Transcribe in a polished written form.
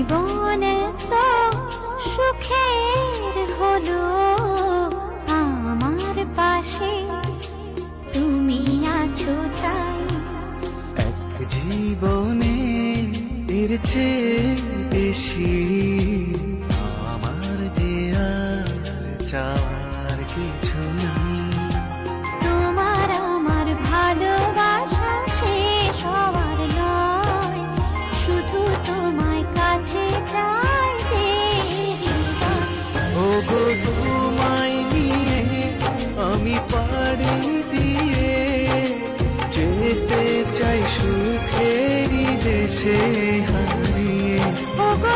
জীবন তো সুখের হলো আমার পাশে তুমি আছো তাই। এক জীবনে এর চেয়ে বেশি আমার যে আর চাওয়ার কিছু নেই। তোমার আমার ভালোবাসা শেষ হওয়ার নয়, শুধু তোমায় কাছে চাই যে হৃদয়। ওগো তোমায় নিয়ে আমি পাড়ি দিয়ে যেতে চাই সুখেরই দেশে হারিয়ে। ওগো